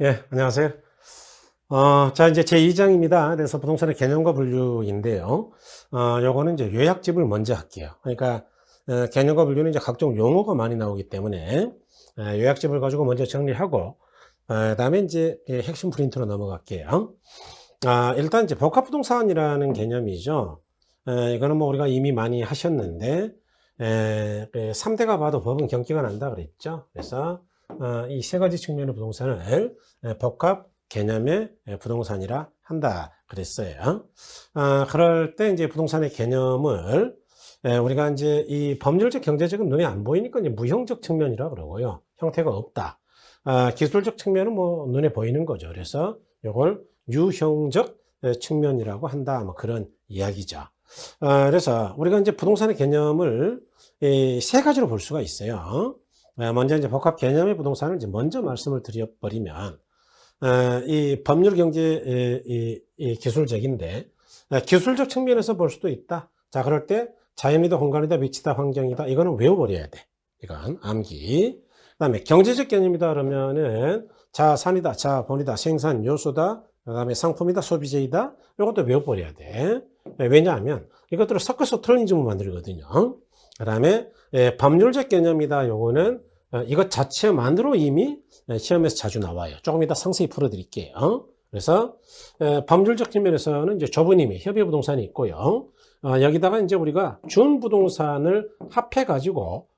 예, 안녕하세요. 자, 이제 제2장입니다. 그래서 부동산의 개념과 분류인데요. 요거는 이제 요약집을 먼저 할게요. 그러니까, 개념과 분류는 이제 각종 용어가 많이 나오기 때문에, 요약집을 가지고 먼저 정리하고, 다음에 이제 핵심 프린트로 넘어갈게요. 일단 이제 복합부동산이라는 개념이죠. 이거는 뭐 우리가 이미 많이 하셨는데, 3대가 봐도 법은 경기가 난다 그랬죠. 그래서, 이 세 가지 측면의 부동산을 복합 개념의 부동산이라 한다 그랬어요. 그럴 때 이제 부동산의 개념을 우리가 이제 이 법률적 경제적인 눈에 안 보이니까 이제 무형적 측면이라 그러고요. 형태가 없다. 기술적 측면은 뭐 눈에 보이는 거죠. 그래서 이걸 유형적 측면이라고 한다. 뭐 그런 이야기죠. 그래서 우리가 이제 부동산의 개념을 세 가지로 볼 수가 있어요. 먼저 이제 복합 개념의 부동산을 이제 먼저 말씀을 드려버리면, 이 법률 경제, 이 기술적인데, 기술적 측면에서 볼 수도 있다. 자, 그럴 때 자연이다, 공간이다, 위치다, 환경이다. 이거는 외워버려야 돼. 이건 암기. 그 다음에 경제적 개념이다 그러면은 자산이다, 자본이다, 생산 요소다, 그 다음에 상품이다, 소비재이다. 이것도 외워버려야 돼. 왜냐하면 이것들을 섞어서 틀린 질문 만들거든요. 그 다음에 법률적 개념이다. 요거는 이것 자체만으로 이미 시험에서 자주 나와요. 조금 이따 상세히 풀어드릴게요. 그래서 법률적 측면에서는 이제 조부님이 협의부동산이 있고요. 여기다가 이제 우리가 준부동산을 합해가지고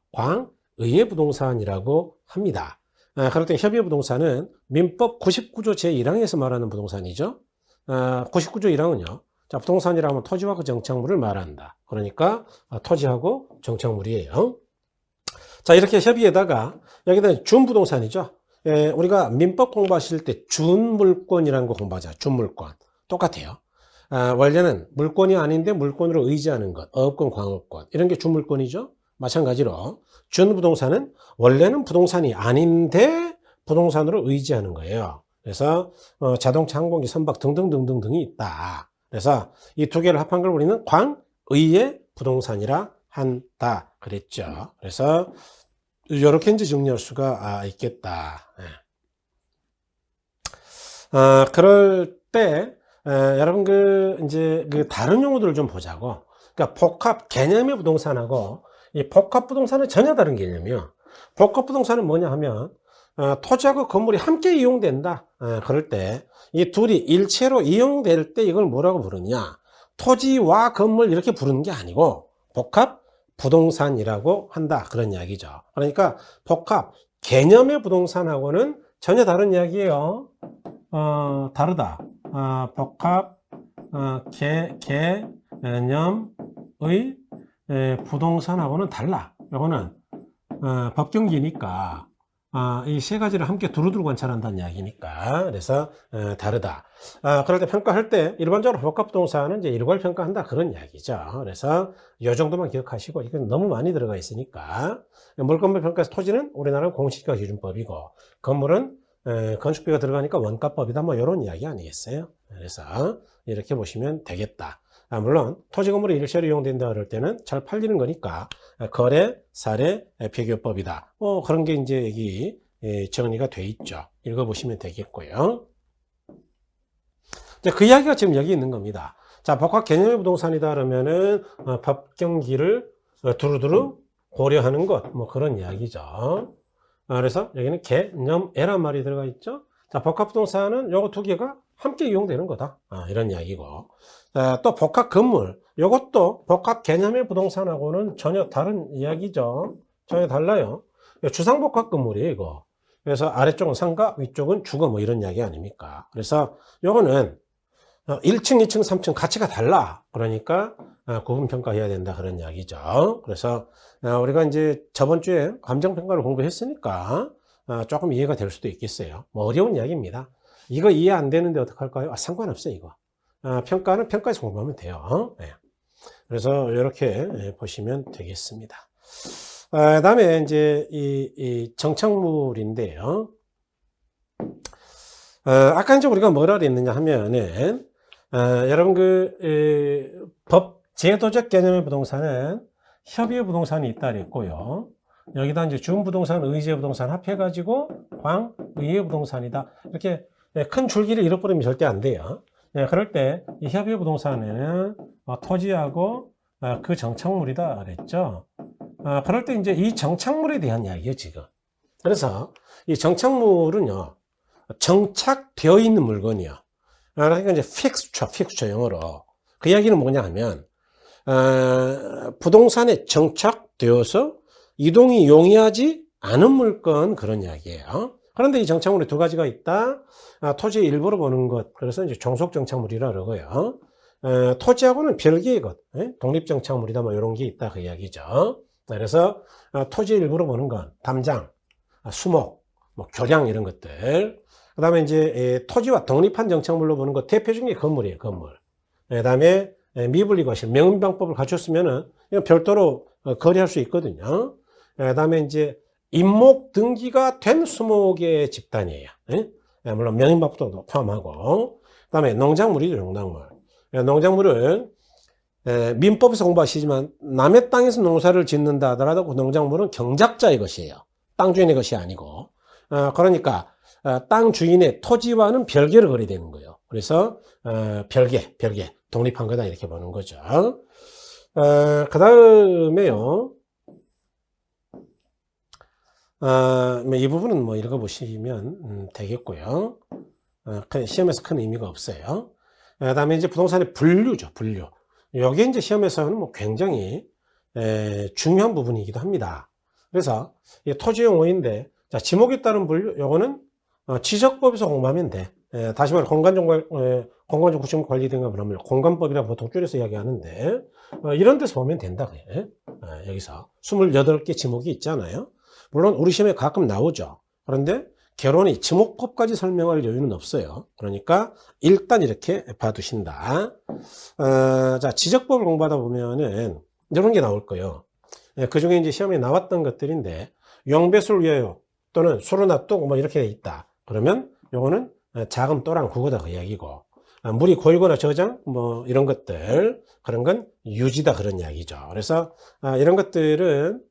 광의회부동산이라고 합니다. 그럴 때 협의부동산은 민법 99조 제1항에서 말하는 부동산이죠. 99조 1항은요. 자, 부동산이라고 하면 토지와 그 정착물을 말한다. 그러니까 토지하고 정착물이에요. 자, 이렇게 협의에다가 여기다 준부동산이죠. 우리가 민법 공부하실 때 준물권이라는 거 공부하자. 준물권. 똑같아요. 원래는 물권이 아닌데 물권으로 의지하는 것. 어업권, 광업권. 이런 게 준물권이죠. 마찬가지로 준부동산은 원래는 부동산이 아닌데 부동산으로 의지하는 거예요. 그래서 자동차, 항공기, 선박 등등등등등이 있다. 그래서 이 두 개를 합한 걸 우리는 광의의 부동산이라 한다 그랬죠. 그래서 이렇게 이제 정리할 수가 있겠다. 그럴 때 여러분 이제 다른 용어들을 좀 보자고. 그러니까 복합 개념의 부동산하고 이 복합 부동산은 전혀 다른 개념이요. 복합 부동산은 뭐냐 하면 토지하고 건물이 함께 이용된다. 그럴 때 이 둘이 일체로 이용될 때 이걸 뭐라고 부르냐? 토지와 건물 이렇게 부르는 게 아니고 복합 부동산이라고 한다. 그런 이야기죠. 그러니까 복합 개념의 부동산하고는 전혀 다른 이야기예요. 다르다. 복합 개념의 부동산하고는 달라. 이거는 법경기니까 이 세 가지를 함께 두루두루 관찰한다는 이야기니까. 그래서 다르다. 그럴 때 평가할 때 일반적으로 복합부동산은 이제 일괄 평가한다 그런 이야기죠. 그래서 이 정도만 기억하시고 이건 너무 많이 들어가 있으니까 물건별 평가에서 토지는 우리나라 공시지가 기준법이고 건물은 건축비가 들어가니까 원가법이다 뭐 이런 이야기 아니겠어요? 그래서 이렇게 보시면 되겠다. 물론 토지 건물이 일체로 이용된다 그럴 때는 잘 팔리는 거니까 거래 사례 비교법이다. 그런 게 이제 여기 정리가 돼 있죠. 읽어보시면 되겠고요. 그 이야기가 지금 여기 있는 겁니다. 자, 복합 개념의 부동산이다 그러면은 법경기를 두루두루 고려하는 것, 뭐 그런 이야기죠. 그래서 여기는 개념에란 말이 들어가 있죠. 자, 복합부동산은 요거 두 개가 함께 이용되는 거다. 이런 이야기고. 또 복합 건물. 요것도 복합 개념의 부동산하고는 전혀 다른 이야기죠. 전혀 달라요. 주상복합 건물이에요, 이거. 그래서 아래쪽은 상가, 위쪽은 주거 뭐 이런 이야기 아닙니까? 그래서 요거는 1층, 2층, 3층 가치가 달라. 그러니까 구분평가해야 된다. 그런 이야기죠. 그래서 우리가 이제 저번 주에 감정평가를 공부했으니까 조금 이해가 될 수도 있겠어요. 뭐 어려운 이야기입니다. 이거 이해 안 되는데 어떡할까요? 상관없어요, 이거. 평가는 평가에서 공부하면 돼요. 네. 그래서 이렇게 보시면 되겠습니다. 다음에 이제 이 정착물인데요. 아까 이제 우리가 뭐라 그랬느냐 하면은, 여러분 법 제도적 개념의 부동산은 협의의 부동산이 있다 그랬고요. 여기다 이제 준부동산, 의지의 부동산 합해가지고 의회 부동산이다. 이렇게 큰 줄기를 잃어버리면 절대 안 돼요. 그럴 때 이 협의 부동산에는 토지하고 그 정착물이다 그랬죠. 그럴 때 이제 이 정착물에 대한 이야기예요, 지금. 그래서 이 정착물은요, 정착되어 있는 물건이요. 그러니까 이제 픽스처 영어로. 그 이야기는 뭐냐 하면, 부동산에 정착되어서 이동이 용이하지 않은 물건, 그런 이야기예요. 그런데 이 정착물이 두 가지가 있다. 토지의 일부로 보는 것. 그래서 이제 종속 정착물이라 그러고요. 토지하고는 별개의 것. 독립 정착물이다. 뭐 이런 게 있다. 그 이야기죠. 그래서 토지의 일부로 보는 건 담장, 수목, 뭐 교량 이런 것들. 그 다음에 이제 토지와 독립한 정착물로 보는 것 대표적인 게 건물이에요. 건물. 그 다음에 미분리 과실, 명의방법을 갖췄으면은 이건 별도로 거래할 수 있거든요. 그 다음에 이제 임목 등기가 된 수목의 집단이에요. 물론 명의방법도 포함하고. 그 다음에 농작물이죠. 농작물. 농작물은 민법에서 공부하시지만 남의 땅에서 농사를 짓는다 하더라도 그 농작물은 경작자의 것이에요. 땅 주인의 것이 아니고. 그러니까 땅 주인의 토지와는 별개로 거래되는 거예요. 그래서 별개 독립한 거다 이렇게 보는 거죠. 그 다음에요. 이 부분은 뭐 읽어보시면 되겠고요. 시험에서 큰 의미가 없어요. 그 다음에 이제 부동산의 분류죠, 분류. 이게 이제 시험에서는 뭐 굉장히 중요한 부분이기도 합니다. 그래서 토지용 오인데, 자, 지목에 따른 분류, 요거는 지적법에서 공부하면 돼. 다시 말해 공간적 구축 관리 등과 그러면 공간법이라 보통 줄여서 이야기하는데, 이런 데서 보면 된다. 여기서 28개 지목이 있잖아요. 물론 우리 시험에 가끔 나오죠. 그런데 결론이 지목법까지 설명할 여유는 없어요. 그러니까 일단 이렇게 봐두신다. 자, 지적법을 공부하다 보면은 이런 게 나올 거예요. 그 중에 이제 시험에 나왔던 것들인데, 용배수를 위하여 또는 수로 놔두고 뭐 이렇게 있다. 그러면 요거는 자금 또랑 국어다 그 이야기고, 물이 고이거나 저장 뭐 이런 것들, 그런 건 유지다 그런 이야기죠. 그래서 이런 것들은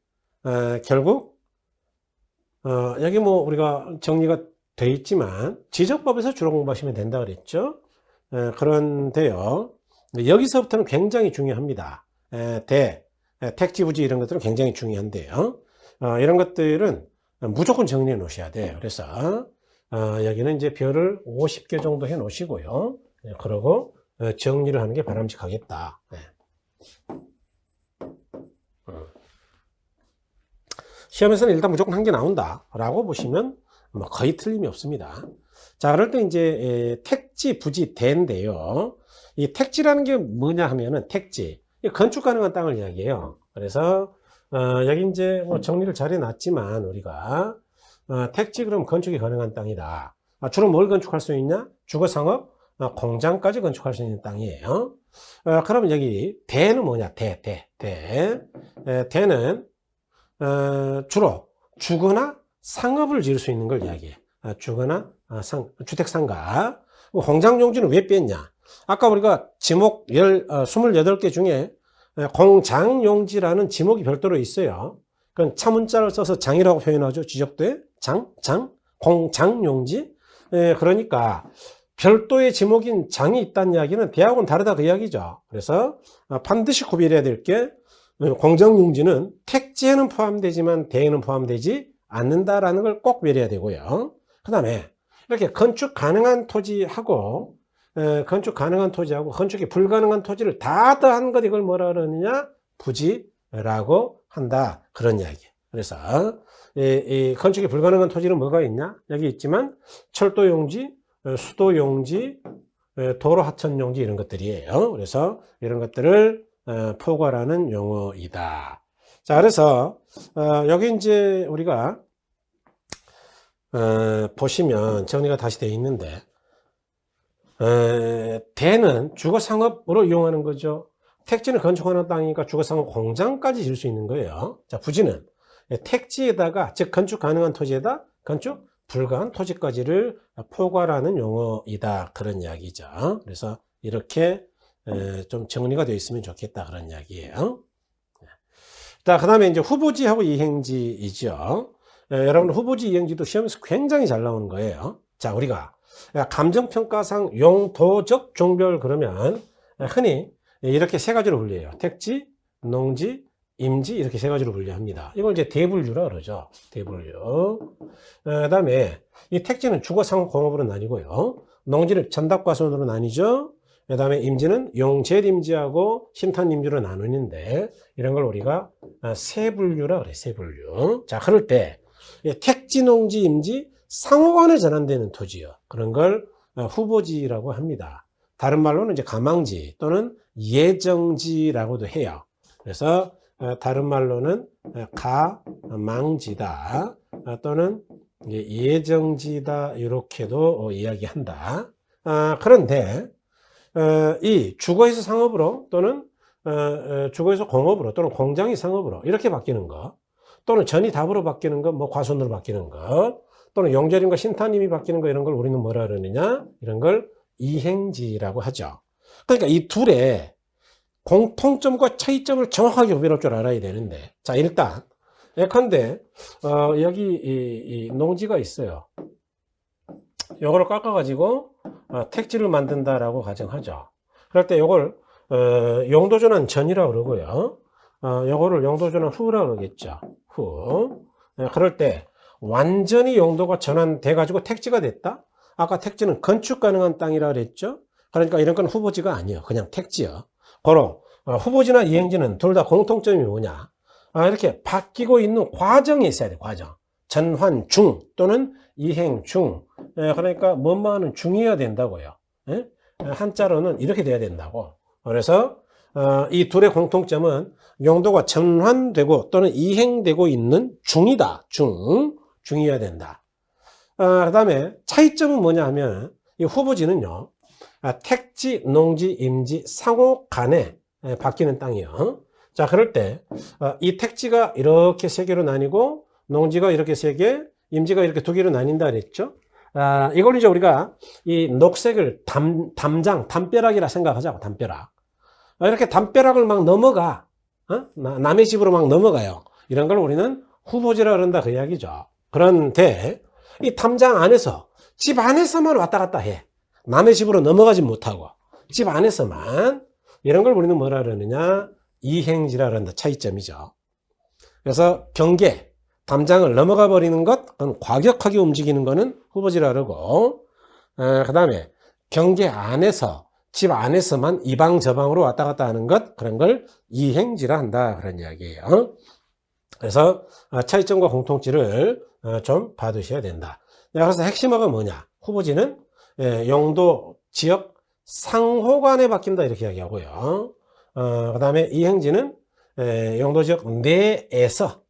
결국 여기 뭐 우리가 정리가 돼 있지만 지적법에서 주로 공부하시면 된다 그랬죠. 그런데요, 여기서부터는 굉장히 중요합니다. 택지, 부지 이런 것들은 굉장히 중요한데요. 이런 것들은 무조건 정리해 놓으셔야 돼요. 그래서 여기는 이제 별을 50개 정도 해 놓으시고요. 그러고 정리를 하는 게 바람직하겠다. 시험에서는 일단 무조건 한 개 나온다 라고 보시면 뭐 거의 틀림이 없습니다. 자, 그럴 때 이제 택지, 부지, 대인데요. 이 택지라는 게 뭐냐 하면은 택지, 건축 가능한 땅을 이야기해요. 그래서 여기 이제 뭐 정리를 잘 해놨지만 우리가 택지 그럼 건축이 가능한 땅이다. 주로 뭘 건축할 수 있냐? 주거상업, 공장까지 건축할 수 있는 땅이에요. 그러면 여기 대는 뭐냐? 대는 주로 주거나 상업을 지을 수 있는 걸 이야기해. 주거나 주택상가. 공장용지는 왜 뺐냐? 아까 우리가 지목 28개 중에 공장용지라는 지목이 별도로 있어요. 그건 차문자를 써서 장이라고 표현하죠. 지적도에 공장용지. 그러니까 별도의 지목인 장이 있다는 이야기는 대하고는 다르다 그 이야기죠. 그래서 반드시 구별해야 될 게, 공장용지는 택지에는 포함되지만 대에는 포함되지 않는다라는 걸 꼭 배려해야 되고요. 그 다음에 이렇게 건축 가능한 토지하고 건축이 불가능한 토지를 다 더한 것, 이걸 뭐라 그러느냐? 부지라고 한다. 그런 이야기. 그래서 이 건축이 불가능한 토지는 뭐가 있냐? 여기 있지만 철도용지, 수도용지, 도로 하천용지 이런 것들이에요. 그래서 이런 것들을 포괄하는 용어이다. 자, 그래서 여기 이제 우리가 보시면 정리가 다시 되어 있는데, 대는 주거상업으로 이용하는 거죠. 택지는 건축하는 땅이니까 주거상업 공장까지 지을 수 있는 거예요. 자, 부지는 택지에다가, 즉 건축 가능한 토지에다 건축 불가한 토지까지를 포괄하는 용어이다. 그런 이야기죠. 그래서 이렇게 좀 정리가 되어 있으면 좋겠다. 그런 이야기예요. 자, 그 다음에 이제 후보지하고 이행지이죠. 여러분 후보지 이행지도 시험에서 굉장히 잘 나오는 거예요. 자, 우리가 감정평가상 용도적 종별 그러면 흔히 이렇게 세 가지로 분류해요. 택지, 농지, 임지 이렇게 세 가지로 분류합니다. 이걸 이제 대분류라 그러죠. 대분류. 그다음에 이 택지는 주거, 상호, 공업으로 나뉘고요. 농지는 전답과순으로 나뉘죠. 그다음에 임지는 용재임지하고 심탄임지로 나누는데 이런 걸 우리가 세분류라 그래. 세분류. 자, 그럴 때 택지, 농지, 임지 상호간에 전환되는 토지요. 그런 걸 후보지라고 합니다. 다른 말로는 이제 가망지 또는 예정지라고도 해요. 그래서 다른 말로는 가망지다 또는 예정지다 이렇게도 이야기한다. 그런데 이 주거에서 상업으로 또는 주거에서 공업으로 또는 공장이 상업으로 이렇게 바뀌는 거 또는 전이 답으로 바뀌는 거, 뭐 과손으로 바뀌는 거 또는 용절임과 신탄임이 바뀌는 거 이런 걸 우리는 뭐라 그러느냐? 이런 걸 이행지라고 하죠. 그러니까 이 둘의 공통점과 차이점을 정확하게 구별할 줄 알아야 되는데 자, 일단 예컨대 여기 이 농지가 있어요. 요거를 깎아 가지고 택지를 만든다라고 가정하죠. 그럴 때 요걸 용도전환 전이라고 그러고요. 요거를 용도전환 후라고 그러겠죠. 후. 그럴 때 완전히 용도가 전환돼 가지고 택지가 됐다. 아까 택지는 건축 가능한 땅이라 그랬죠. 그러니까 이런 건 후보지가 아니에요. 그냥 택지요. 고로 후보지나 이행지는 둘 다 공통점이 뭐냐? 이렇게 바뀌고 있는 과정이 있어야 돼. 과정. 전환 중 또는 이행 중. 그러니까 뭐뭐하는 중이어야 된다고요. 한자로는 이렇게 돼야 된다고. 그래서 이 둘의 공통점은 용도가 전환되고 또는 이행되고 있는 중이다. 중이어야 된다. 그 다음에 차이점은 뭐냐 하면 이 후보지는요. 택지, 농지, 임지, 상호 간에 바뀌는 땅이요. 자, 그럴 때 이 택지가 이렇게 세 개로 나뉘고 농지가 이렇게 세 개, 임지가 이렇게 두 개로 나뉜다 그랬죠. 이걸 이제 우리가 이 녹색을 담벼락이라 생각하자고. 담벼락. 이렇게 담벼락을 막 넘어가. 남의 집으로 막 넘어가요. 이런 걸 우리는 후보지라 그런다 그 이야기죠. 그런데 이 담장 안에서 집 안에서만 왔다 갔다 해. 남의 집으로 넘어가지 못하고 집 안에서만 이런 걸 우리는 뭐라 그러느냐 이행지라 그런다. 차이점이죠. 그래서 경계 담장을 넘어가 버리는 것 그건 과격하게 움직이는 거는 후보지라 그러고 그 다음에 경계 안에서 집 안에서만 이 방 저 방으로 왔다 갔다 하는 것 그런 걸 이행지라 한다 그런 이야기예요. 그래서 차이점과 공통치를 좀 봐두셔야 된다. 그래서 핵심어가 뭐냐 후보지는 용도, 지역, 상호간에 바뀐다 이렇게 이야기하고요. 그 다음에 이행지는 용도 지역 내에서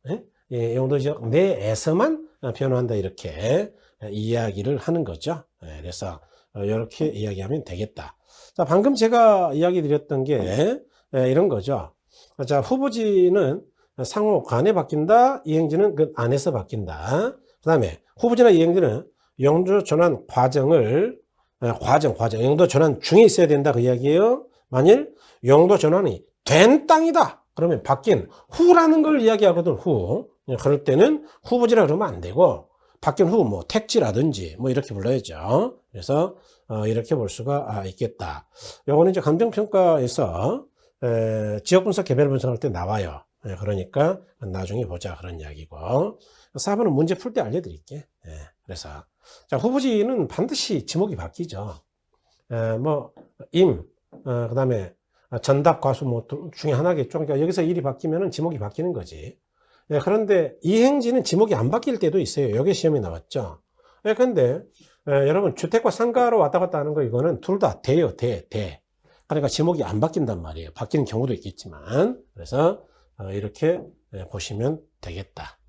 용도 지역 내에서만 변화한다 이렇게 이야기를 하는 거죠. 그래서 이렇게 이야기하면 되겠다. 자, 방금 제가 이야기 드렸던 게 이런 거죠. 자, 후보지는 상호간에 바뀐다. 이행지는 그 안에서 바뀐다. 그 다음에 후보지나 이행지는 용도 전환 과정을 용도 전환 중에 있어야 된다 그 이야기예요. 만일 용도 전환이 된 땅이다 그러면 바뀐 후라는 걸 이야기하거든. 후. 그럴 때는 후보지라 그러면 안 되고 바뀐 후 뭐 택지라든지 뭐 이렇게 불러야죠. 그래서 이렇게 볼 수가 있겠다. 요거는 이제 감정평가에서 지역분석 개별 분석할 때 나와요. 그러니까 나중에 보자 그런 이야기고 4번은 문제 풀 때 알려드릴게. 그래서 자, 후보지는 반드시 지목이 바뀌죠. 그 다음에 전답, 과수 뭐 중에 하나겠죠. 그러니까 여기서 일이 바뀌면은 지목이 바뀌는 거지. 그런데 이행지는 지목이 안 바뀔 때도 있어요. 여기 시험에 나왔죠. 근데 여러분 주택과 상가로 왔다 갔다 하는 거 이거는 둘 다 돼요. 돼. 그러니까 지목이 안 바뀐단 말이에요. 바뀌는 경우도 있겠지만. 그래서 이렇게 보시면 되겠다.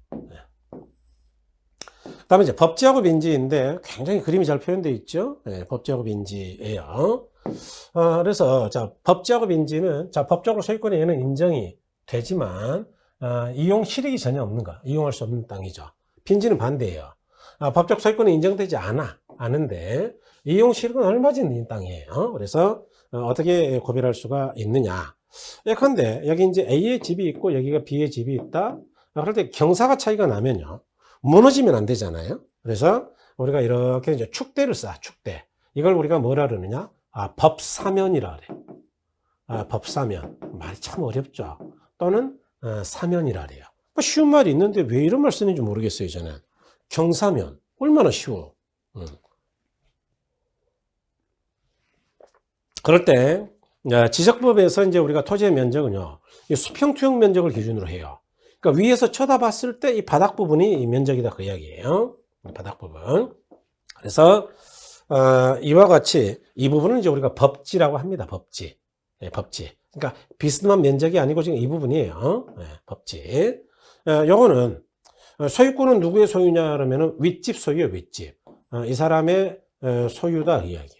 그 다음에 이제 법지하고 민지인데 굉장히 그림이 잘 표현되어 있죠. 법지하고 민지예요. 그래서 자, 법지하고 민지는 자, 법적으로 소유권이 얘는 인정이 되지만 이용 실익이 전혀 없는 거. 이용할 수 없는 땅이죠. 빈지는 반대예요. 법적 소유권이 인정되지 않은데 이용 실익은 얼마지 있는 땅이에요. 그래서 어떻게 구별할 수가 있느냐. 예컨대 여기 이제 A의 집이 있고 여기가 B의 집이 있다. 그럴 때 경사가 차이가 나면요. 무너지면 안 되잖아요. 그래서 우리가 이렇게 이제 축대를 쌓아, 축대. 이걸 우리가 뭐라 그러느냐? 법사면이라 그래. 법사면. 말이 참 어렵죠. 또는 사면이라 그래요. 뭐 쉬운 말이 있는데 왜 이런 말 쓰는지 모르겠어요, 저는. 경사면. 얼마나 쉬워. 그럴 때, 지적법에서 이제 우리가 토지의 면적은요, 수평 투영 면적을 기준으로 해요. 그러니까 위에서 쳐다봤을 때 이 바닥 부분이 이 면적이다 그 이야기예요. 바닥 부분. 그래서 이와 같이 이 부분은 이제 우리가 법지라고 합니다. 법지. 네, 법지. 그러니까 비스듬한 면적이 아니고 지금 이 부분이에요. 네, 법지. 요거는 소유권은 누구의 소유냐 그러면은 윗집 소유예요. 윗집. 이 사람의 소유다 이 이야기.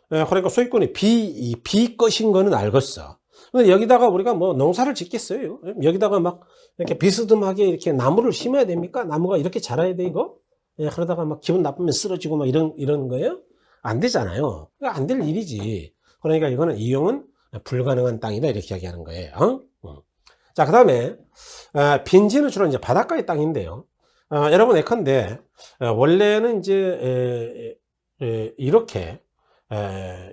그러니까 소유권이 비 것인 거는 알겠어. 근데 여기다가 우리가 뭐 농사를 짓겠어요? 여기다가 막 이렇게 비스듬하게 이렇게 나무를 심어야 됩니까? 나무가 이렇게 자라야 돼, 이거? 그러다가 막 기분 나쁘면 쓰러지고 막 이런 거예요? 안 되잖아요. 안 될 일이지. 그러니까 이거는 이용은 불가능한 땅이다, 이렇게 이야기하는 거예요. 자, 그 다음에, 빈지는 주로 이제 바닷가의 땅인데요. 여러분, 예컨대, 원래는 이제, 이렇게,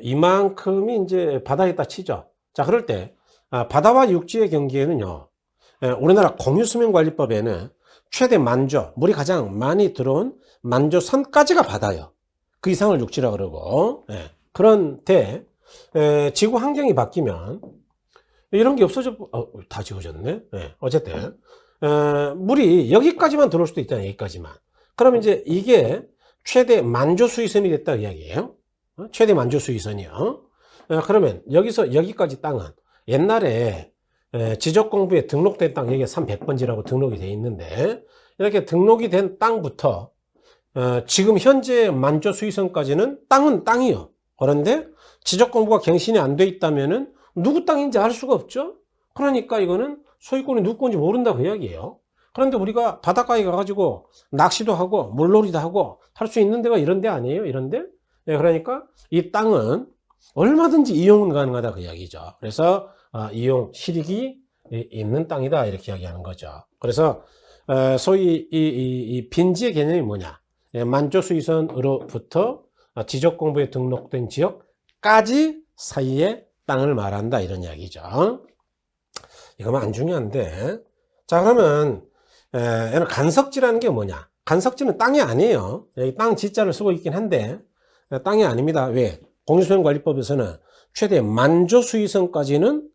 이만큼이 이제 바다에다 치죠. 자, 그럴 때 바다와 육지의 경계에는요, 우리나라 공유수면관리법에는 최대 만조, 물이 가장 많이 들어온 만조선까지가 바다예요. 그 이상을 육지라고 그러고. 그런데 지구 환경이 바뀌면 이런 게 없어져. 다 지워졌네. 어쨌든 물이 여기까지만 들어올 수도 있잖아요. 여기까지만. 그러면 이제 이게 최대 만조 수위선이 됐다 이야기예요. 최대 만조 수위선이요. 그러면 여기서 여기까지 땅은 옛날에 지적공부에 등록된 땅, 여기가 300번지라고 등록이 돼 있는데, 이렇게 등록이 된 땅부터 지금 현재 만조 수위선까지는 땅은 땅이요. 그런데 지적공부가 갱신이 안 돼 있다면은 누구 땅인지 알 수가 없죠. 그러니까 이거는 소유권이 누구 건지 모른다 그 이야기예요. 그런데 우리가 바닷가에 가가지고 낚시도 하고 물놀이도 하고 할 수 있는 데가 이런 데 아니에요? 이런 데? 그러니까 이 땅은 얼마든지 이용은 가능하다 그 이야기죠. 그래서 이용 실익이 있는 땅이다 이렇게 이야기하는 거죠. 그래서 소위 이 빈지의 개념이 뭐냐? 만조 수위선으로부터 지적공부에 등록된 지역까지 사이의 땅을 말한다 이런 이야기죠. 이거만 안 중요한데, 자 그러면 간석지라는 게 뭐냐? 간석지는 땅이 아니에요. 여기 땅 지자를 쓰고 있긴 한데 땅이 아닙니다. 왜? 공유수면관리법에서는 최대 만조 수위선까지는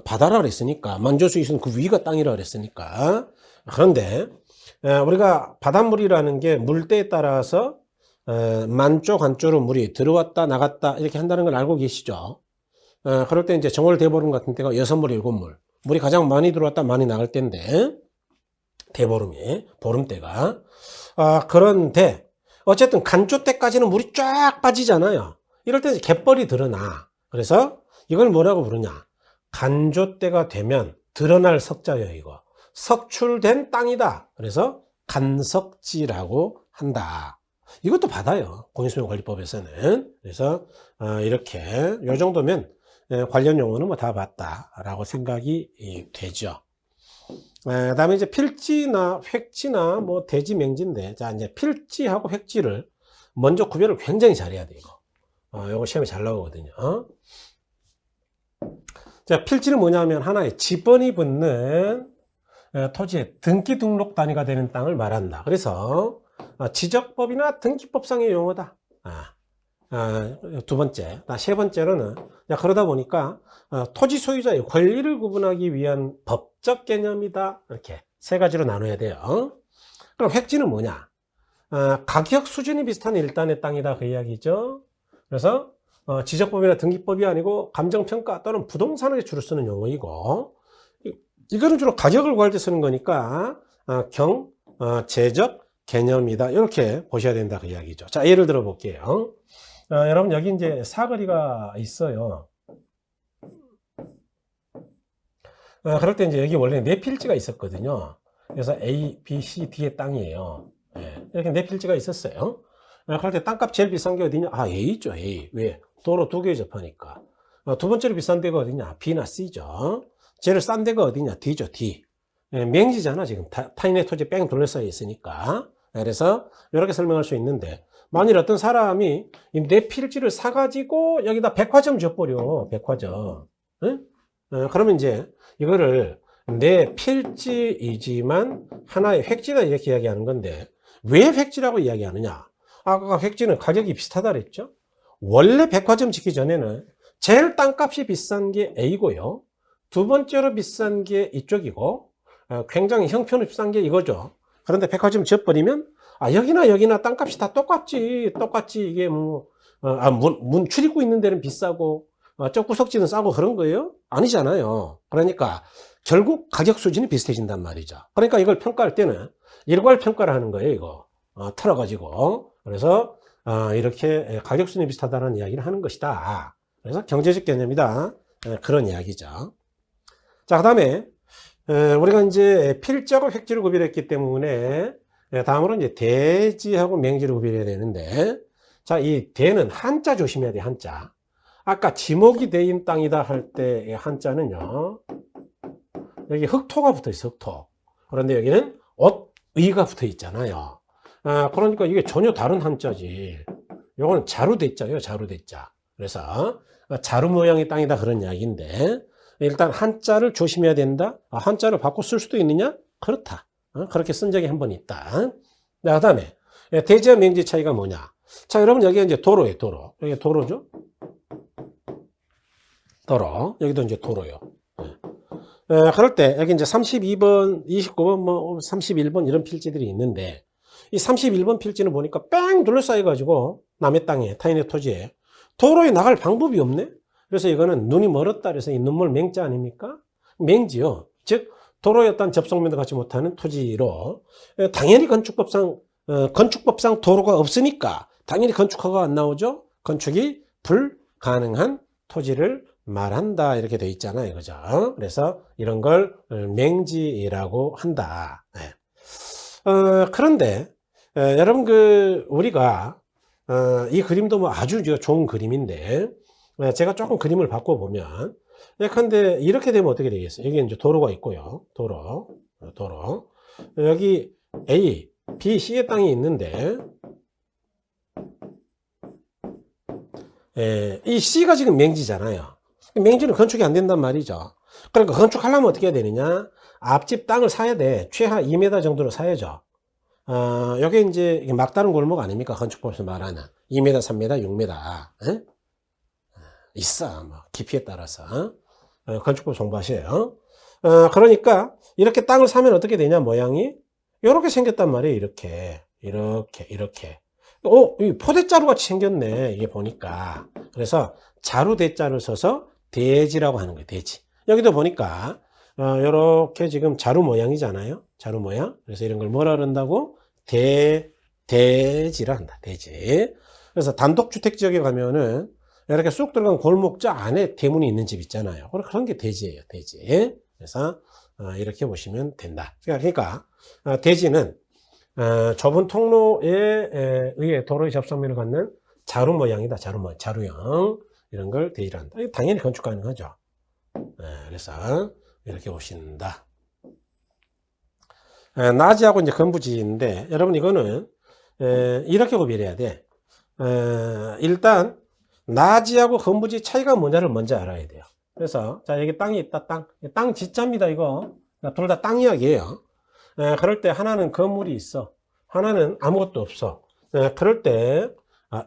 바다라 그랬으니까, 만조 수위선 그 위가 땅이라 그랬으니까. 그런데 우리가 바닷물이라는 게 물때에 따라서 만조 관조로 물이 들어왔다 나갔다 이렇게 한다는 걸 알고 계시죠? 그럴 때 이제 정월 대보름 같은 때가 6물 7물 물이 가장 많이 들어왔다 많이 나갈 때인데, 대보름이 보름때가. 그런데 어쨌든 간조 때까지는 물이 쫙 빠지잖아요. 이럴 때 갯벌이 드러나. 그래서 이걸 뭐라고 부르냐? 간조 때가 되면 드러날 석자예요, 이거. 석출된 땅이다. 그래서 간석지라고 한다. 이것도 받아요. 공유수면관리법에서는. 그래서 이렇게 요 정도면 관련 용어는 뭐 다 봤다라고 생각이 되죠. 그다음에 이제 필지나 획지나 뭐 대지 맹지인데, 자 이제 필지하고 획지를 먼저 구별을 굉장히 잘해야 돼 이거. 요거 시험에 잘 나오거든요. 자, 필지는 뭐냐면 하나의 지번이 붙는 토지의 등기 등록 단위가 되는 땅을 말한다. 그래서 지적법이나 등기법상의 용어다. 두 번째, 세 번째로는 그러다 보니까 토지 소유자의 권리를 구분하기 위한 법적 개념이다. 이렇게 세 가지로 나눠야 돼요. 그럼 획지는 뭐냐? 가격 수준이 비슷한 일단의 땅이다 그 이야기죠. 그래서 지적법이나 등기법이 아니고 감정평가 또는 부동산에 주로 쓰는 용어이고, 이거는 주로 가격을 구할 때 쓰는 거니까 제적 개념이다 이렇게 보셔야 된다 그 이야기죠. 자, 예를 들어 볼게요. 여러분 여기 이제 사거리가 있어요. 그럴 때 이제 여기 원래 네 필지가 있었거든요. 그래서 A, B, C, D의 땅이에요. 이렇게 네 필지가 있었어요. 그럴 때 땅값 제일 비싼 게 어디냐? A죠, A. 왜? 도로 두 개 접하니까. 두 번째로 비싼 데가 어디냐? B나 C죠. 제일 싼 데가 어디냐? D죠, D. 맹지잖아, 지금. 타인의 토지에 뺑 둘러싸여 있으니까. 그래서 이렇게 설명할 수 있는데, 만일 어떤 사람이 내 필지를 사가지고 여기다 백화점 지어버려, 백화점. 응? 그러면 이제 이거를 내 필지이지만 하나의 획지다 이렇게 이야기하는 건데, 왜 획지라고 이야기하느냐? 아까 획지는 가격이 비슷하다 그랬죠? 원래 백화점 짓기 전에는 제일 땅값이 비싼 게 A고요. 두 번째로 비싼 게 이쪽이고, 굉장히 형편이 비싼 게 이거죠. 그런데 백화점 지어버리면, 여기나 땅값이 다 똑같지. 이게 뭐, 문 출입구 있는 데는 비싸고, 저 구석지는 싸고 그런 거예요? 아니잖아요. 그러니까, 결국 가격 수준이 비슷해진단 말이죠. 그러니까 이걸 평가할 때는 일괄 평가를 하는 거예요, 이거. 틀어가지고. 그래서, 이렇게 가격 수준이 비슷하다는 이야기를 하는 것이다. 그래서 경제적 개념이다. 그런 이야기죠. 자, 그 다음에, 우리가 이제 필지하고 획지를 구별했기 때문에, 다음으로 이제 대지하고 맹지를 구별해야 되는데, 자, 이 대는 한자 조심해야 돼, 한자. 아까 지목이 대인 땅이다 할 때의 한자는요, 여기 흑토가 붙어 있어, 흑토. 그런데 여기는 옷의가 붙어 있잖아요. 그러니까 이게 전혀 다른 한자지. 요거는 자루대자예요, 자루대자. 그래서, 자루 모양의 땅이다 그런 이야기인데, 일단 한자를 조심해야 된다. 한자를 바꿔 쓸 수도 있느냐? 그렇다. 그렇게 쓴 적이 한 번 있다. 그 다음에 대지와 맹지 차이가 뭐냐? 자, 여러분 여기 이제 도로예요, 도로. 여기 도로죠? 도로. 여기도 이제 도로요. 그럴 때 여기 이제 32번, 29번, 뭐 31번 이런 필지들이 있는데 이 31번 필지는 보니까 뺑 둘러싸여가지고 남의 땅에, 타인의 토지에 도로에 나갈 방법이 없네? 그래서 이거는 눈이 멀었다 그래서 이 눈물 맹자 아닙니까? 맹지요. 즉 도로에 어떤 접속면도 갖지 못하는 토지로 당연히 건축법상 도로가 없으니까 당연히 건축허가 안 나오죠. 건축이 불가능한 토지를 말한다 이렇게 돼 있잖아요, 그죠? 그래서 이런 걸 맹지라고 한다. 그런데 여러분 우리가 이 그림도 뭐 아주 좋은 그림인데 제가 조금 그림을 바꿔보면 예컨대 이렇게 되면 어떻게 되겠어요? 여기 이제 도로가 있고요. 도로. 여기 A, B, C의 땅이 있는데 이 C가 지금 맹지잖아요. 맹지는 건축이 안 된단 말이죠. 그러니까 건축하려면 어떻게 해야 되느냐? 앞집 땅을 사야 돼. 최하 2m 정도로 사야죠. 여기 이제 막다른 골목 아닙니까? 건축법에서 말하는 2m, 3m, 6m. 에? 있어. 뭐 깊이에 따라서. 건축법 공부하셔요. 그러니까 이렇게 땅을 사면 어떻게 되냐? 모양이 이렇게 생겼단 말이에요. 이렇게. 이 포대자루 같이 생겼네. 이게 보니까. 그래서 자루 대자를 써서 대지라고 하는 거예요. 대지. 여기도 보니까 이렇게 지금 자루 모양이잖아요. 자루 모양. 그래서 이런 걸 뭐라 그런다고? 대지라 한다. 대지. 그래서 단독주택 지역에 가면은 이렇게 쑥 들어간 골목자 안에 대문이 있는 집 있잖아요. 그런 게 대지예요. 대지. 그래서 이렇게 보시면 된다. 그러니까 대지는 좁은 통로에 의해 도로의 접속면을 갖는 자루 모양이다. 자루형. 이런 걸 대지라 한다. 당연히 건축 가능하죠. 그래서 이렇게 보신다. 나지하고 이제 건부지인데 여러분 이거는 이렇게 구별해야 돼. 일단 나지하고 건부지 차이가 뭐냐를 먼저 알아야 돼요. 그래서 자 여기 땅이 있다. 땅 지자입니다. 이거 둘 다 땅 이야기예요. 그럴 때 하나는 건물이 있어. 하나는 아무것도 없어. 그럴 때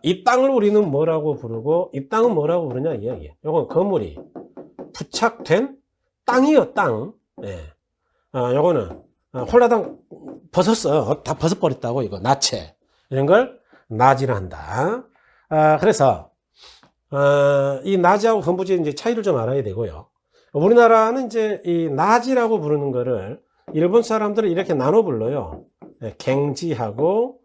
이 땅을 우리는 뭐라고 부르고 이 땅은 뭐라고 부르냐 이야기예요. 이건 건물이 부착된 땅이요, 땅. 요거는 홀라당 벗었어. 다 벗어버렸다고 이거 나체. 이런 걸 나지라 한다. 그래서 이 나지하고 건부지 이제 차이를 좀 알아야 되고요. 우리나라는 이제 이 나지라고 부르는 거를 일본 사람들은 이렇게 나눠 불러요. 갱지하고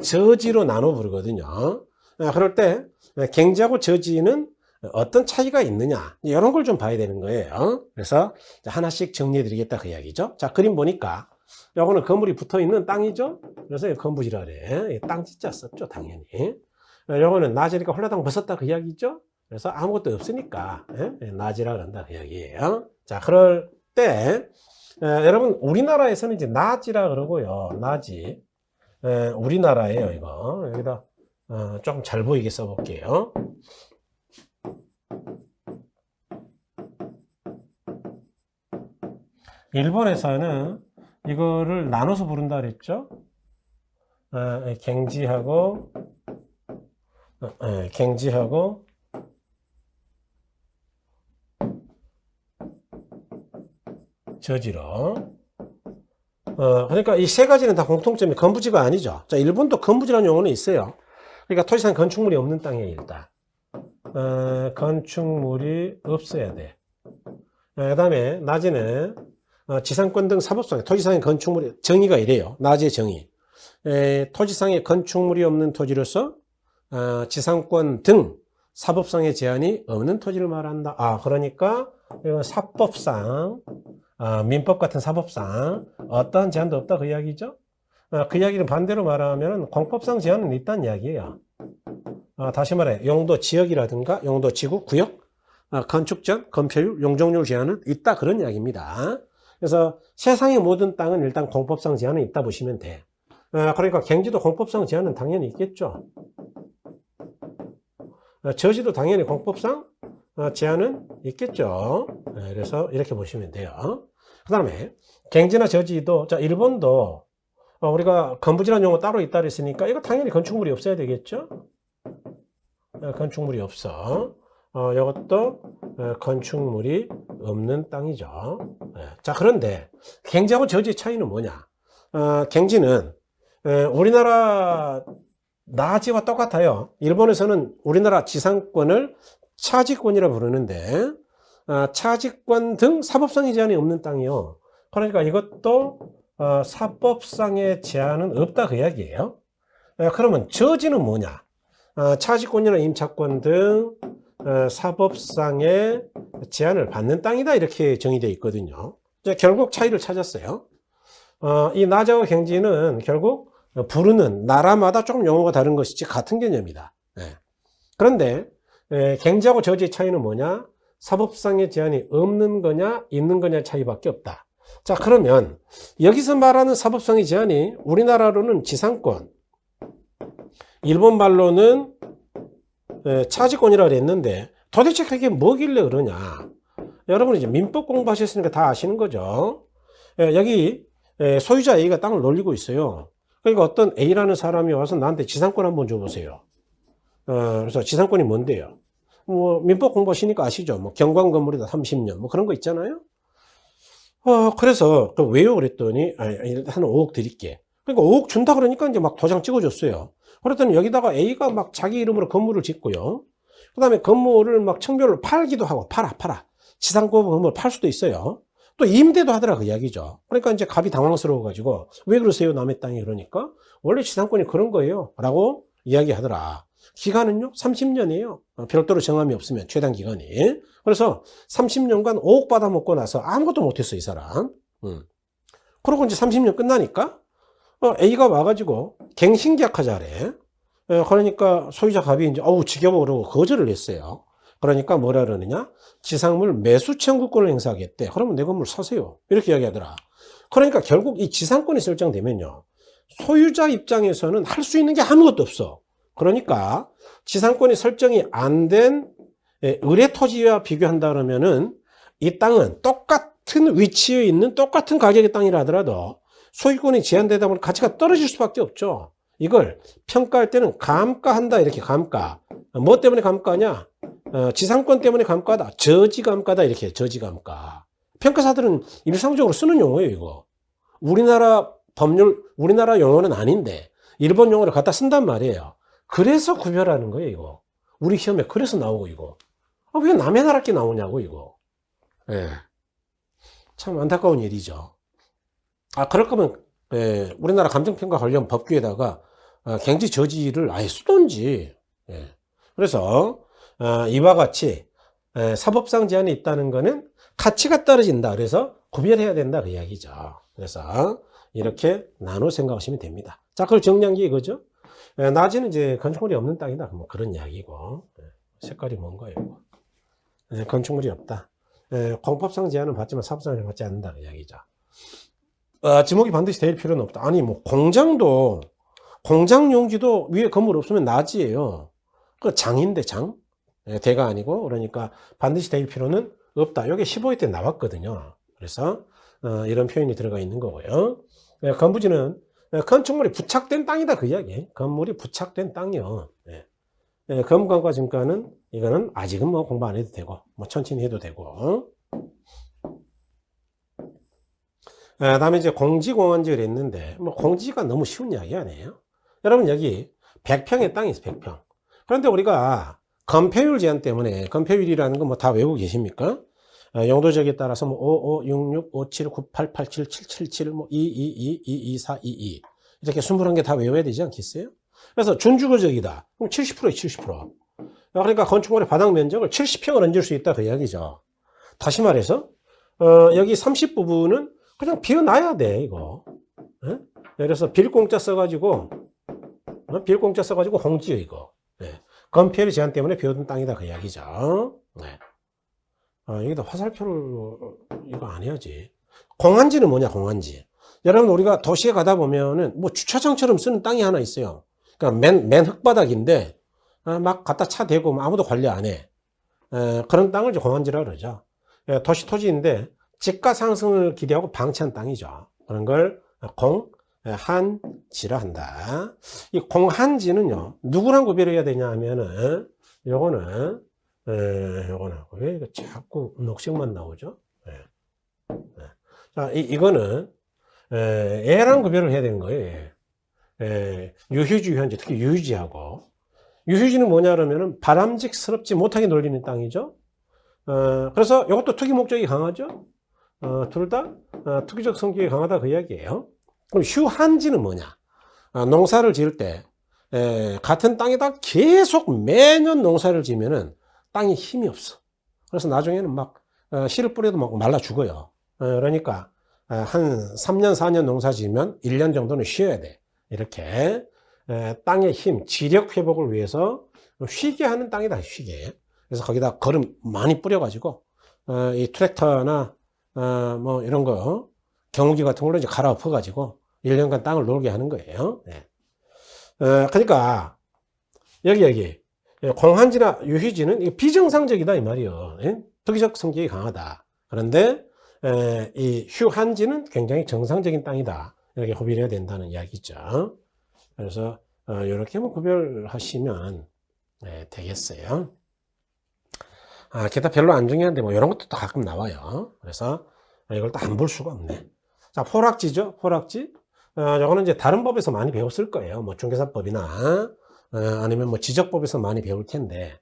저지로 나눠 부르거든요. 그럴 때 갱지하고 저지는 어떤 차이가 있느냐 이런 걸 좀 봐야 되는 거예요. 그래서 하나씩 정리해 드리겠다 그 이야기죠. 자 그림 보니까 요거는 건물이 붙어 있는 땅이죠. 그래서 건부지라 그래. 땅 진짜 썼죠 당연히. 요거는 나지니까 홀라당 벗었다 그 이야기죠. 그래서 아무것도 없으니까 나지라 그런다 그 이야기예요. 자 그럴 때 여러분, 우리나라에서는 이제 나지라 그러고요. 나지. 우리나라예요, 이거. 여기다, 조금 잘 보이게 써볼게요. 일본에서는 이거를 나눠서 부른다 그랬죠? 갱지하고, 갱지하고, 저지로. 그러니까 이 세 가지는 다 공통점이 건부지가 아니죠. 자, 일본도 건부지라는 용어는 있어요. 그러니까 토지상 건축물이 없는 땅이에요, 일단. 건축물이 없어야 돼. 그 다음에 나지는 지상권 등 사법상 토지상의 건축물이 정의가 이래요. 나지의 정의. 토지상의 건축물이 없는 토지로서 지상권 등 사법상의 제한이 없는 토지를 말한다. 그러니까 이건 사법상 민법 같은 사법상 어떠한 제한도 없다 그 이야기죠. 그 이야기를 반대로 말하면 공법상 제한은 있다는 이야기예요. 다시 말해 용도 지역이라든가 용도 지구 구역 건축전 건폐율 용적률 제한은 있다 그런 이야기입니다. 그래서 세상의 모든 땅은 일단 공법상 제한은 있다 보시면 돼. 그러니까 갱지도 공법상 제한은 당연히 있겠죠. 저지도 당연히 공법상 제한은 있겠죠. 그래서 이렇게 보시면 돼요. 그 다음에 갱지나 저지도, 자, 일본도 우리가 건부지라는 용어 따로 있다 그랬으니까 이거 당연히 건축물이 없어야 되겠죠. 건축물이 없어. 이것도 건축물이 없는 땅이죠. 자, 그런데 갱지하고 저지의 차이는 뭐냐? 갱지는 우리나라 나지와 똑같아요. 일본에서는 우리나라 지상권을 차지권이라 부르는데 차지권 등 사법상의 제한이 없는 땅이요. 그러니까 이것도 사법상의 제한은 없다 그 이야기예요. 그러면 저지는 뭐냐? 차지권이나 임차권 등 사법상의 제한을 받는 땅이다 이렇게 정의되어 있거든요. 결국 차이를 찾았어요. 이 나자와 갱지는 결국 부르는 나라마다 조금 용어가 다른 것이지 같은 개념이다. 그런데 갱지하고 저지의 차이는 뭐냐? 사법상의 제한이 없는 거냐 있는 거냐 차이밖에 없다. 자, 그러면 여기서 말하는 사법상의 제한이 우리나라로는 지상권, 일본 말로는 차지권이라고 그랬는데 도대체 그게 뭐길래 그러냐? 여러분 이제 민법 공부하셨으니까 다 아시는 거죠. 여기 소유자 A가 땅을 놀리고 있어요. 그러니까 어떤 A라는 사람이 와서 나한테 지상권 한번 줘보세요. 그래서 지상권이 뭔데요? 뭐 민법 공부하시니까 아시죠? 뭐 경관 건물이다 30년 뭐 그런 거 있잖아요. 그래서 왜요? 그랬더니 한 5억 드릴게. 그러니까 5억 준다 그러니까 이제 막 도장 찍어줬어요. 그랬더니 여기다가 A가 막 자기 이름으로 건물을 짓고요. 그 다음에 건물을 막 층별로 팔기도 하고 팔아. 지상권 건물을 팔 수도 있어요. 또 임대도 하더라 그 이야기죠. 그러니까 이제 갑이 당황스러워가지고 왜 그러세요 남의 땅이 그러니까 원래 지상권이 그런 거예요 라고 이야기하더라. 기간은요 30년이에요. 별도로 정함이 없으면 최단 기간이. 그래서 30년간 5억 받아먹고 나서 아무것도 못했어 이 사람. 그러고 이제 30년 끝나니까 A가 와가지고 갱신계약하자 그래. 그러니까 소유자 갑이 이제 지겨워 그러고 거절을 했어요. 그러니까 뭐라 그러느냐? 지상물 매수 청구권을 행사하겠대. 그러면 내 건물 사세요. 이렇게 이야기하더라. 그러니까 결국 이 지상권이 설정되면요. 소유자 입장에서는 할 수 있는 게 아무것도 없어. 그러니까 지상권이 설정이 안 된 의뢰 토지와 비교한다 그러면은 이 땅은 똑같은 위치에 있는 똑같은 가격의 땅이라 하더라도 소유권이 제한되다 보면 가치가 떨어질 수밖에 없죠. 이걸 평가할 때는 감가한다 이렇게 감가. 뭐 때문에 감가냐? 지상권 때문에 감가다. 저지감가다 이렇게 저지감가. 평가사들은 일상적으로 쓰는 용어예요 이거. 우리나라 법률 우리나라 용어는 아닌데 일본 용어를 갖다 쓴단 말이에요. 그래서 구별하는 거예요 이거. 우리 시험에 그래서 나오고 이거. 왜 남의 나라 게 나오냐고 이거. 참 안타까운 일이죠. 그럴 거면 우리나라 감정평가 관련 법규에다가 갱지 저지를 아예 쓰던지. 그래서 이와 같이 사법상 제한이 있다는 거는 가치가 떨어진다. 그래서 구별해야 된다 그 이야기죠. 그래서 이렇게 나눠 생각하시면 됩니다. 자, 그걸 정리한 게 이거죠. 낮에는 이제 건축물이 없는 땅이다. 뭐 그런 이야기고. 색깔이 뭔 거예요? 건축물이 없다. 공법상 제한은 받지만 사법상 제한은 받지 않는다 그 이야기죠. 지목이 반드시 될 필요는 없다. 아니, 뭐, 공장 용지도 위에 건물 없으면 낮이에요. 그 장인데, 장? 예, 대가 아니고, 그러니까 반드시 될 필요는 없다. 이게 15회 때 나왔거든요. 그래서, 이런 표현이 들어가 있는 거고요. 예, 건부지는 건축물이 부착된 땅이다. 그 이야기. 건물이 부착된 땅이요. 예. 예, 건물과 증가는, 이거는 아직은 뭐 공부 안 해도 되고, 뭐 천천히 해도 되고. 다음에 이제 공지공원지를 했는데, 뭐 공지가 너무 쉬운 이야기 아니에요? 여러분 여기 100평의 땅이 있어요, 100평. 그런데 우리가 건폐율 제한 때문에, 건폐율이라는 거 뭐 다 외우고 계십니까? 용도지역에 따라서 뭐 55, 66, 57, 98, 87, 777, 뭐 222, 224, 22 이렇게 21개 다 외워야 되지 않겠어요? 그래서 준주거지역이다. 그럼 70%에 70%. 그러니까 건축물의 바닥 면적을 70평을 얹을 수 있다 그 이야기죠. 다시 말해서 여기 30 부분은 그냥 비워놔야 돼 이거. 예? 그래서 빌공짜 써가지고 홍지요 이거. 네. 건폐율 제한 때문에 비워둔 땅이다 그 이야기죠. 네. 여기다 화살표를 이거 안 해야지. 공한지는 뭐냐 공한지. 여러분 우리가 도시에 가다 보면은 뭐 주차장처럼 쓰는 땅이 하나 있어요. 그러니까 맨 흙바닥인데 막 갖다 차 대고 아무도 관리 안 해. 그런 땅을 이제 공한지라 그러죠. 도시 토지인데 집가 상승을 기대하고 방치한 땅이죠. 그런 걸 공한지라 한다. 이 공한지는요, 누구랑 구별해야 되냐 하면은, 요거는 왜 이거 자꾸 녹색만 나오죠? 자, 이거는, 얘랑 구별을 해야 되는 거예요. 유휴지, 유현지, 특히 유휴지하고. 유휴지는 뭐냐 그러면은 바람직스럽지 못하게 놀리는 땅이죠. 그래서 이것도 투기 목적이 강하죠. 둘 다 투기적 성격이 강하다 그 이야기예요. 그럼 휴한지는 뭐냐? 농사를 지을 때 같은 땅에다 계속 매년 농사를 지면은 땅이 힘이 없어. 그래서 나중에는 막 씨를 뿌려도 막 말라 죽어요. 그러니까 한 3년 4년 농사 지으면 1년 정도는 쉬어야 돼. 이렇게 땅의 힘, 지력 회복을 위해서 쉬게 하는 땅이다. 쉬게. 그래서 거기다 거름 많이 뿌려가지고 이 트랙터나 뭐 이런 거 경운기 같은 걸로 이제 갈아엎어 가지고 1년간 땅을 놀게 하는 거예요. 네. 그러니까 여기 공한지나 유휴지는 비정상적이다 이 말이에요. 예? 투기적 성격이 강하다. 그런데 이 휴한지는 굉장히 정상적인 땅이다. 이렇게 구별해야 된다는 이야기죠. 그래서 이렇게 뭐 구별하시면 되겠어요. 기타 별로 안 중요한데 뭐 이런 것도 또 가끔 나와요. 그래서 이걸 또 안 볼 수가 없네. 자, 포락지죠. 포락지. 이거는 이제 다른 법에서 많이 배웠을 거예요. 뭐 중개사법이나 아니면 뭐 지적법에서 많이 배울 텐데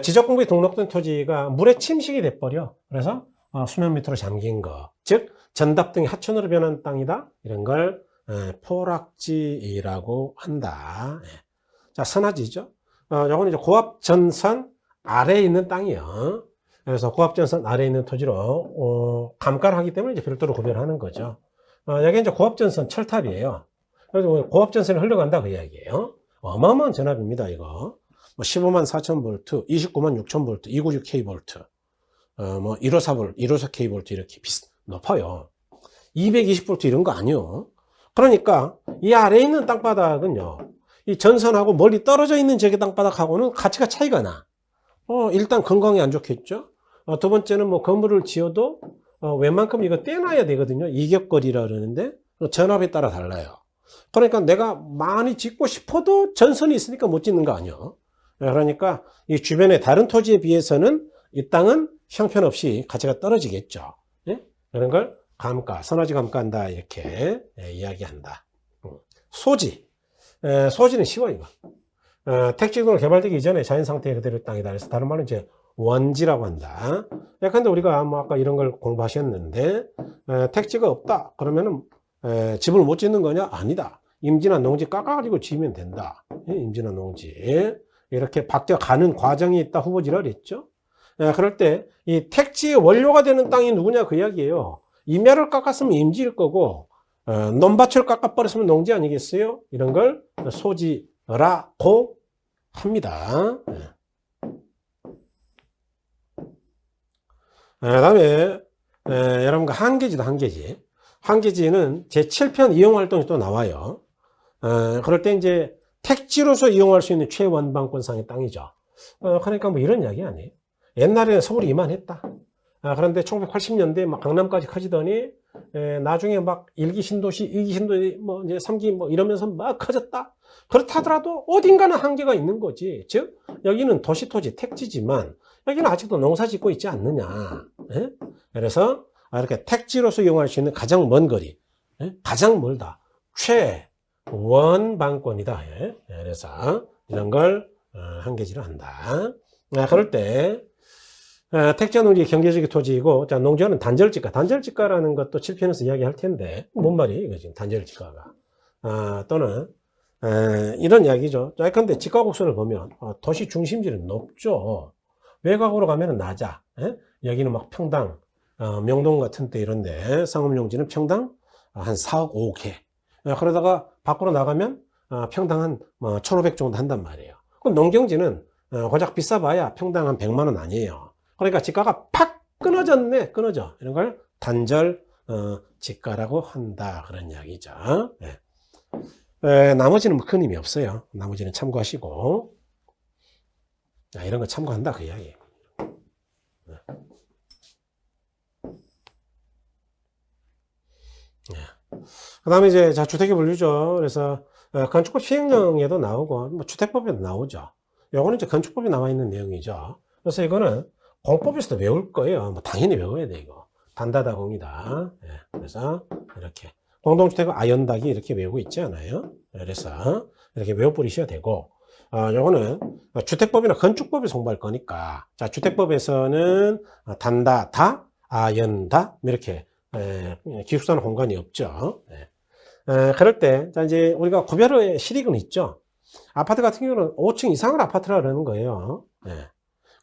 지적공부에 등록된 토지가 물에 침식이 돼버려. 그래서 수면 밑으로 잠긴 거, 즉 전답 등이 하천으로 변한 땅이다. 이런 걸 포락지라고 한다. 자, 선화지죠. 이거는 이제 고압전선 아래에 있는 땅이요. 그래서 고압전선 아래에 있는 토지로 감가를 하기 때문에 이제 별도로 구별하는 거죠. 여기 이제 고압전선 철탑이에요. 그래서 고압전선이 흘러간다 그 이야기예요. 어마어마한 전압입니다 이거. 뭐 15만 4천 볼트, 29만 6천 볼트, 296K 볼트, 뭐 154 볼트, 154K 볼트 이렇게 높아요. 220 볼트 이런 거 아니요. 그러니까 이 아래에 있는 땅바닥은요, 이 전선하고 멀리 떨어져 있는 저기 땅바닥하고는 가치가 차이가 나. 일단 건강이 안 좋겠죠. 두 번째는 뭐 건물을 지어도 웬만큼 이거 떼놔야 되거든요. 이격거리라 그러는데 전압에 따라 달라요. 그러니까 내가 많이 짓고 싶어도 전선이 있으니까 못 짓는 거 아니에요. 그러니까 이 주변의 다른 토지에 비해서는 이 땅은 형편없이 가치가 떨어지겠죠. 예? 그런 걸 감가, 선화지 감가한다 이렇게 이야기한다. 소지. 소지는 쉬워 이거. 택지동을 개발되기 이전에 자연상태 그대로 땅이다. 그래서 다른 말은 이제 원지라고 한다. 근데 우리가 뭐 아까 이런 걸 공부하셨는데 택지가 없다. 그러면은 집을 못 짓는 거냐? 아니다. 임지나 농지 깎아가지고 지으면 된다. 임지나 농지. 이렇게 바뀌어가는 과정이 있다. 후보지라 그랬죠. 그럴 때 이 택지의 원료가 되는 땅이 누구냐? 그 이야기예요. 임야를 깎았으면 임지일 거고 논밭을 깎아버렸으면 농지 아니겠어요? 이런 걸 소지라고 합니다. 그 다음에 여러분과 한계지도 한계지. 한계지는 제7편 이용활동이 또 나와요. 그럴 때 이제 택지로서 이용할 수 있는 최원방권상의 땅이죠. 그러니까 뭐 이런 이야기 아니에요. 옛날에는 서울이 이만했다. 그런데 1980년대 막 강남까지 커지더니 나중에 막 1기 신도시, 2기 신도시, 뭐 이제 3기 뭐 이러면서 막 커졌다. 그렇다더라도 어딘가는 한계가 있는 거지. 즉 여기는 도시 토지 택지지만 여기는 아직도 농사 짓고 있지 않느냐. 예? 그래서 이렇게 택지로서 이용할 수 있는 가장 먼 거리, 예? 가장 멀다. 최원방권이다. 예? 그래서 이런 걸 한계지로 한다. 그럴 때 택지와 농지 경제적인 토지이고, 자, 농지와는 단절지가. 단절지가라는 것도 7편에서 이야기할 텐데, 뭔 말이에요, 이거 지금 단절지가가. 또는, 이런 이야기죠. 자, 근데 지가곡선을 보면, 도시 중심지는 높죠. 외곽으로 가면은 낮아. 예? 여기는 막 평당, 명동 같은 데 이런데, 상업용지는 평당 한 4억 5억 해. 그러다가 밖으로 나가면, 평당 한 1,500 정도 한단 말이에요. 그럼 농경지는, 고작 비싸봐야 평당 한 100만원 아니에요. 그러니까 지가가 팍 끊어졌네. 끊어져. 이런 걸 단절 지가라고 한다. 그런 이야기죠. 나머지는 뭐 큰 의미 없어요. 나머지는 참고하시고. 이런 거 참고한다. 그 이야기예요. 그 다음에 이제 자 주택의 분류죠. 그래서 건축법 시행령에도 나오고 뭐 주택법에도 나오죠. 요거는 이제 건축법에 나와 있는 내용이죠. 그래서 이거는 공법에서도 외울 거예요. 뭐 당연히 외워야 돼, 이거. 단다다 공이다. 예, 그래서 이렇게. 공동주택은 아연닥이 이렇게 외우고 있지 않아요? 그래서 이렇게 외워버리셔야 되고, 요거는 주택법이나 건축법에서 공부할 거니까, 자, 주택법에서는 단다, 다, 아연다, 이렇게, 기숙사는 공간이 없죠. 그럴 때, 자, 이제 우리가 구별의 실익은 있죠. 아파트 같은 경우는 5층 이상을 아파트라 그러는 거예요.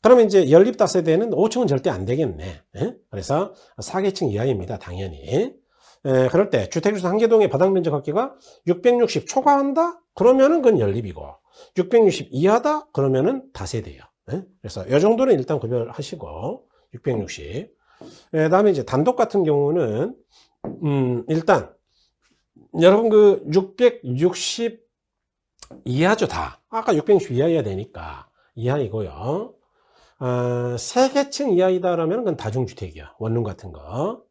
그러면 이제 연립 다세대는 5층은 절대 안 되겠네. 그래서 4계층 이하입니다. 당연히. 그럴 때 주택주소 한 개동의 바닥 면적 합계가 660 초과한다? 그러면은 그건 연립이고 660 이하다? 그러면은 다세대예요. 그래서 이 정도는 일단 구별하시고 660. 그다음에 이제 단독 같은 경우는 일단 여러분 그 660 이하죠 다. 아까 660 이하여야 되니까 이하이고요. 3계층 이하이다 그러면 그건 다중주택이야. 원룸 같은 거.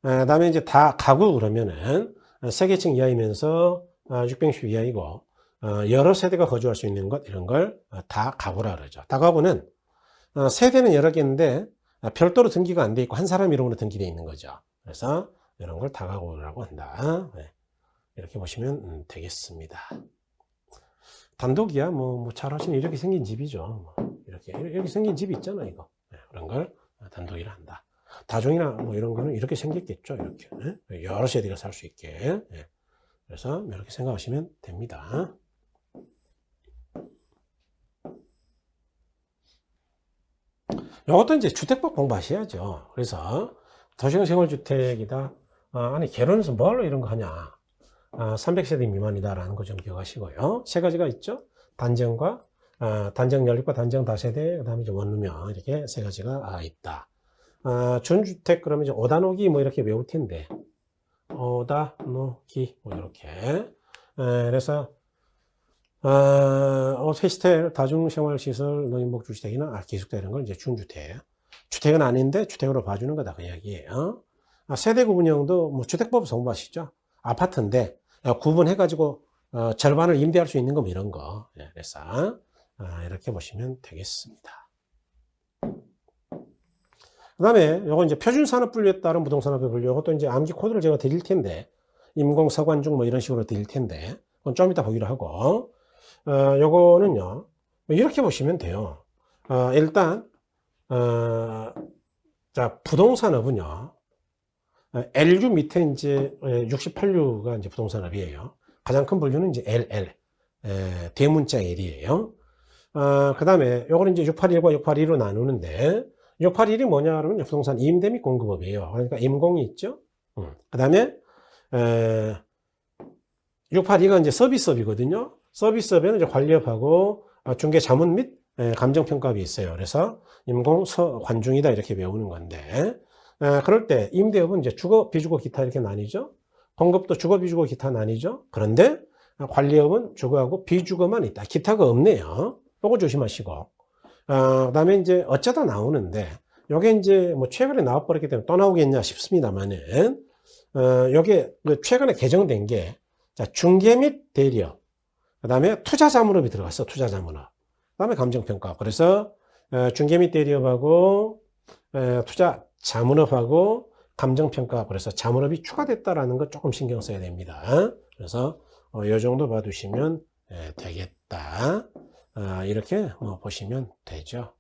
그 다음에 이제 다 가구 그러면은 3계층 이하이면서 660 이하이고, 여러 세대가 거주할 수 있는 것, 이런 걸 다 가구라 그러죠. 다가구는 세대는 여러 개인데 별도로 등기가 안 돼 있고 한 사람 이름으로 등기되어 있는 거죠. 그래서 이런 걸 다가구라고 한다. 이렇게 보시면 되겠습니다. 단독이야, 뭐 잘 하시는 이렇게 생긴 집이죠. 이렇게 생긴 집이 있잖아, 이거. 그런 걸 단독이라 한다. 다종이나 뭐 이런 거는 이렇게 생겼겠죠, 이렇게. 여러 세대가 살 수 있게. 그래서 이렇게 생각하시면 됩니다. 이것도 이제 주택법 공부하셔야죠. 그래서 도시형 생활주택이다. 아니, 결혼해서 뭐하러 이런 거 하냐. 300세대 미만이다라는 거 좀 기억하시고요. 세 가지가 있죠. 단정과, 단정 연립과 단정 다세대, 그 다음에 이제 원룸형, 이렇게 세 가지가 있다. 준주택, 그러면 이제 오다노기 뭐 이렇게 외울 텐데. 오다노기, 뭐 이렇게. 그래서, 오피스텔, 다중생활시설, 노인복주택이나 기숙사 이런 건 이제 준주택. 주택은 아닌데 주택으로 봐주는 거다. 그 이야기예요. 세대 구분형도 뭐 주택법 공부하시죠. 아파트인데 구분해가지고 절반을 임대할 수 있는 거 뭐 이런 거. 그래서 이렇게 보시면 되겠습니다. 그 다음에 요거 이제 표준산업 분류에 따른 부동산업의 분류, 이것도 이제 암기 코드를 제가 드릴 텐데, 임공, 서관중 뭐 이런 식으로 드릴 텐데, 그건 좀 이따 보기로 하고, 요거는요, 이렇게 보시면 돼요. 일단, 자, 부동산업은요, LU 밑에 이제 68류가 이제 부동산업이에요. 가장 큰 분류는 이제 LL, 대문자 L이에요. 그 다음에 요거는 이제 681과 682로 나누는데, 681이 뭐냐 그러면 부동산 임대 및 공급업이에요. 그러니까 임공이 있죠. 그 다음에 682가 이제 서비스업이거든요. 서비스업에는 이제 관리업하고 중개 자문 및 감정평가업이 있어요. 그래서 임공 관중이다 이렇게 외우는 건데, 그럴 때 임대업은 이제 주거, 비주거, 기타 이렇게 나뉘죠. 공급도 주거, 비주거, 기타 나뉘죠. 그런데 관리업은 주거하고 비주거만 있다. 기타가 없네요. 요거 조심하시고. 그다음에 이제 어쩌다 나오는데 요게 이제 뭐 최근에 나와버렸기 때문에 또 나오겠냐 싶습니다만은 요게 그 최근에 개정된 게 자, 중개 및 대리업. 그다음에 투자자문업이 들어갔어. 투자자문업. 그다음에 감정평가. 그래서 중개 및 대리업하고 투자 자문업하고 감정평가, 그래서 자문업이 추가됐다라는 거 조금 신경 써야 됩니다. 그래서 이 정도 봐두시면 되겠다. 이렇게 보시면 되죠.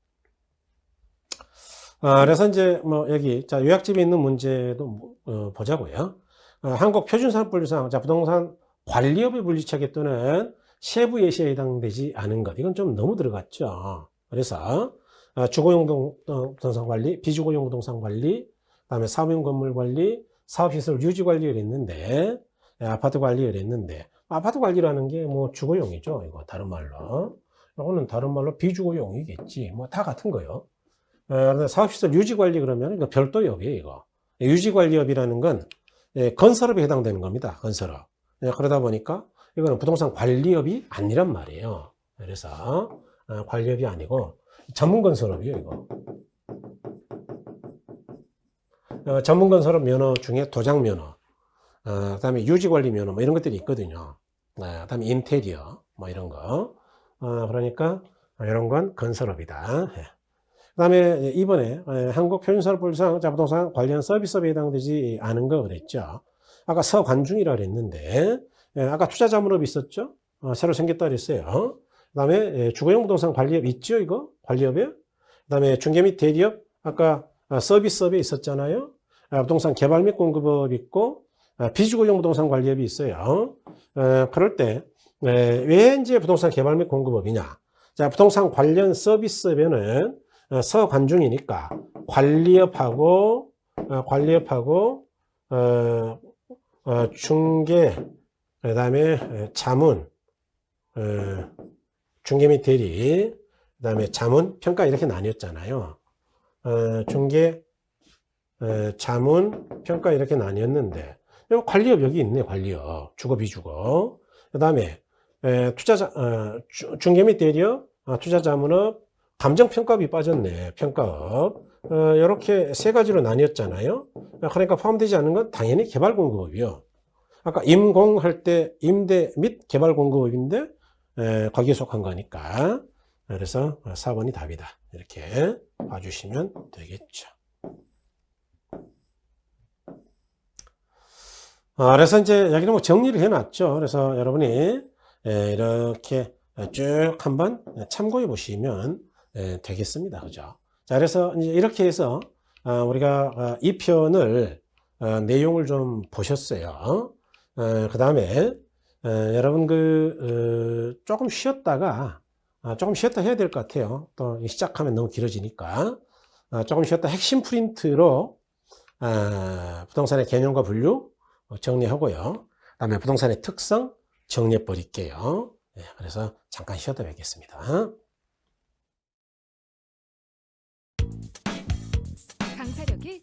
그래서 이제 뭐 여기 자 요약집에 있는 문제도 보자고요. 한국표준산업분류상 자 부동산 관리업의 분리차기 또는 세부 예시에 해당되지 않은 것, 이건 좀 너무 들어갔죠. 그래서 주거용 부동산 관리, 비주거용 부동산 관리, 그다음에 사업용 건물 관리, 사업시설 유지 관리를 했는데, 아파트 관리를 했는데, 아파트 관리라는 게 뭐 주거용이죠. 이거 다른 말로. 이거는 다른 말로 비주거용이겠지. 뭐 다 같은 거요. 그런데 사업시설 유지 관리 그러면 이거 별도업이에요, 이거. 유지 관리업이라는 건 건설업에 해당되는 겁니다. 건설업. 그러다 보니까 이거는 부동산 관리업이 아니란 말이에요. 그래서 관리업이 아니고 전문건설업이에요, 이거. 전문건설업 면허 중에 도장면허, 그 다음에 유지관리 면허, 뭐 이런 것들이 있거든요. 그 다음에 인테리어, 뭐 이런 거. 그러니까 이런 건 건설업이다. 그 다음에 이번에 한국표준산업분류상 부동산 관련 서비스업에 해당되지 않은 거 그랬죠. 아까 서관중이라 그랬는데, 아까 투자자문업이 있었죠. 새로 생겼다 그랬어요. 그 다음에 주거용 부동산 관리업 있죠, 이거? 관리업에. 그 다음에 중개 및 대리업, 아까 서비스업에 있었잖아요. 부동산 개발 및 공급업 있고, 비주거용 부동산 관리업이 있어요. 그럴 때, 왜 이제 부동산 개발 및 공급업이냐? 자, 부동산 관련 서비스업에는 서관중이니까 관리업하고, 중개, 그 다음에 자문, 중개 및 대리, 그 다음에 자문, 평가 이렇게 나뉘었잖아요. 중개, 자문, 평가 이렇게 나뉘었는데, 관리업 여기 있네, 관리업. 주거, 비주거. 그 다음에, 중개 및 대리업, 투자자문업, 감정평가업이 빠졌네, 평가업. 이렇게 세 가지로 나뉘었잖아요. 그러니까 포함되지 않는 건 당연히 개발공급업이요. 아까 임공할 때 임대 및 개발공급업인데, 거기에 속한 거니까. 그래서 4번이 답이다. 이렇게 봐주시면 되겠죠. 그래서 이제 여기는 뭐 정리를 해놨죠. 그래서 여러분이 이렇게 쭉 한번 참고해 보시면 되겠습니다. 그죠? 자, 그래서 이제 이렇게 해서 우리가 이 편을 내용을 좀 보셨어요. 그 다음에 여러분 조금 쉬었다가 조금 쉬었다 해야 될 것 같아요. 또 시작하면 너무 길어지니까 조금 쉬었다 핵심 프린트로 부동산의 개념과 분류 정리하고요. 그 다음에 부동산의 특성 정리해 버릴게요. 그래서 잠깐 쉬었다 뵙겠습니다. 강사력이